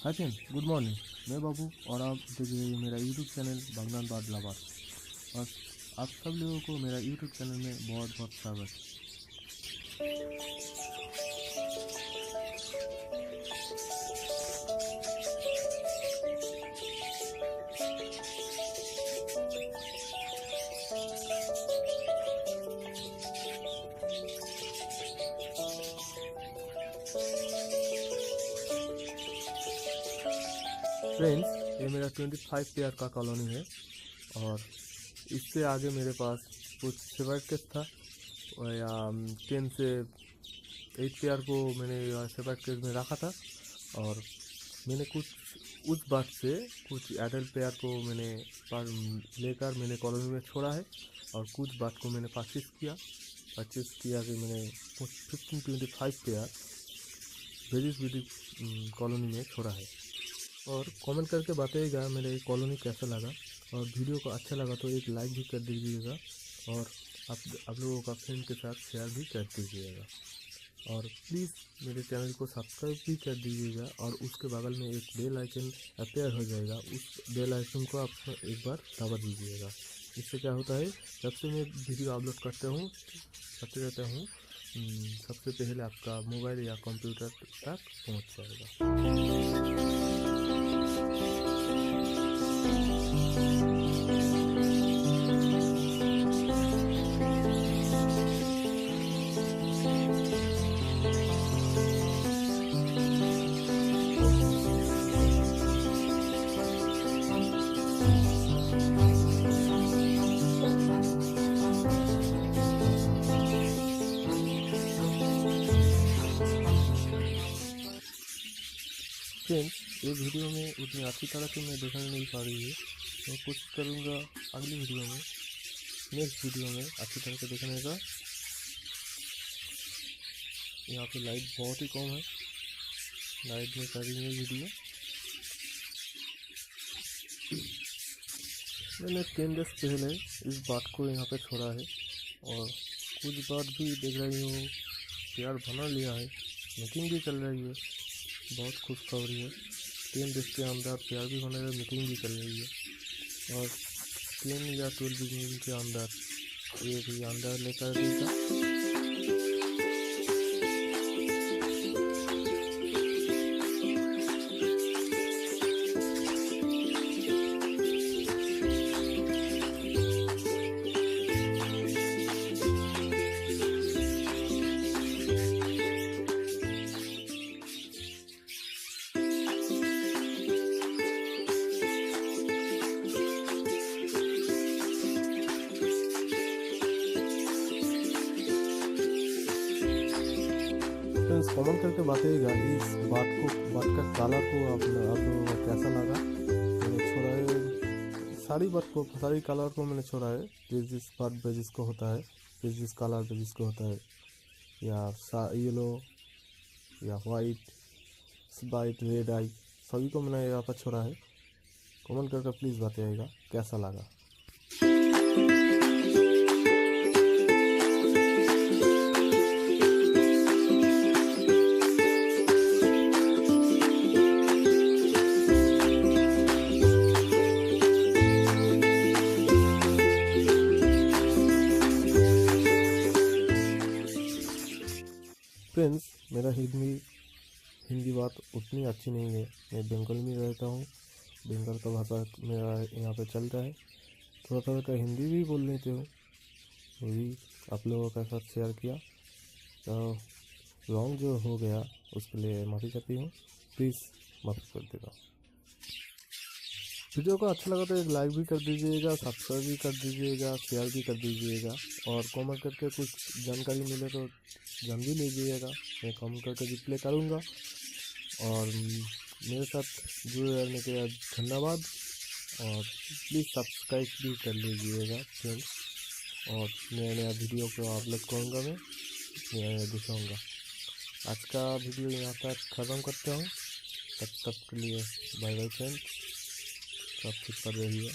Hi friends, good morning. मैं बाबू और आप देख रहे हैं मेरा यूट्यूब चैनल बंगाल बाद लवर। और आप सब लोगों को मेरा यूट्यूब चैनल में बहुत बहुत स्वागत। फ्रेंड्स, ये मेरा 25 पेयर का कॉलोनी है और इससे आगे मेरे पास कुछ सेपरेट था और या 10 से 8 पेयर को मैंने सेपरेट केस में रखा था। और मैंने कुछ उस बात से कुछ एडल्ट पेयर को मैंने लेकर मैंने कॉलोनी में छोड़ा है और कुछ बात को मैंने परचेस किया कि मैंने 15-25 पेयर वेजिस कॉलोनी में छोड़ा है। और कमेंट करके बताइएगा मेरे कॉलोनी कैसा लगा, और वीडियो को अच्छा लगा तो एक लाइक भी कर दीजिएगा और आप लोगों का फ्रेंड के साथ शेयर भी कर दीजिएगा। और प्लीज़ मेरे चैनल को सब्सक्राइब भी कर दीजिएगा और उसके बगल में एक बेल आइकन अपेयर हो जाएगा, उस बेल आइकन को आप एक बार दबा दीजिएगा। इससे क्या होता है, जब से मैं वीडियो अपलोड करते रहता हूँ सबसे पहले आपका मोबाइल या कंप्यूटर तक पहुँच जाएगा। फ्रेंड्स, ये वीडियो में उतनी अच्छी तरह से मैं दिखाने नहीं पा रही है। मैं कोशिश करूँगा अगली वीडियो में, नेक्स्ट वीडियो में अच्छी तरह से दिखाने का। यहाँ पे लाइट बहुत ही कम है, लाइट में कर रही है वीडियो। मैंने 10 डेज पहले इस बात को यहाँ पे छोड़ा है और कुछ बात भी देख रही हूँ, प्यार बना लिया है, मीटिंग भी चल रही है, बहुत खुशखबरी है। 10 डेज के अंदर प्यार भी होने का मीटिंग भी चल रही है और 10 या 12 दिन के अंदर ये भी अंदर लेकर देगा। फ्रेंड्स, कमेंट करके बताइएगा इस बात का कलर को आप लोगों को कैसा लगा। मैंने छोड़ा है सारी कलर को मैंने छोड़ा है, जिस बात बेजिस को होता है, जिस कलर बेजिस को होता है, या येलो या वाइट रेड आई, सभी को मैंने यहाँ पर छोड़ा है। कमेंट करके प्लीज़ बताइएगा कैसा लगा। फ्रेंड्स, मेरा हिंदी बात उतनी अच्छी नहीं है। मैं बंगाल में रहता हूँ, बंगाल का भाषा मेरा यहाँ पे चलता है, थोड़ा थोड़ा का हिंदी भी बोल लेते हो। वो भी आप लोगों के साथ शेयर किया, तो रॉन्ग जो हो गया उसके लिए माफ़ी चाहती हूँ, प्लीज़ माफ़ी कर देगा। वीडियो को अच्छा लगा तो एक लाइक भी कर दीजिएगा, सब्सक्राइब भी कर दीजिएगा, शेयर भी कर दीजिएगा और कमेंट करके कुछ जानकारी मिले तो जान भी लीजिएगा। मैं कमेंट करके रिप्लाई करूँगा और मेरे साथ जुड़े रहने के लिए धन्यवाद और प्लीज़ सब्सक्राइब भी कर लीजिएगा फ्रेंड्स। और नया नया वीडियो को अपलोड करूँगा, मैं नया दिखाऊँगा। आज का वीडियो यहाँ तक ख़त्म करता हूँ, तब तक के लिए बाय बाय फ्रेंड्स। सब ठीक कर रही है।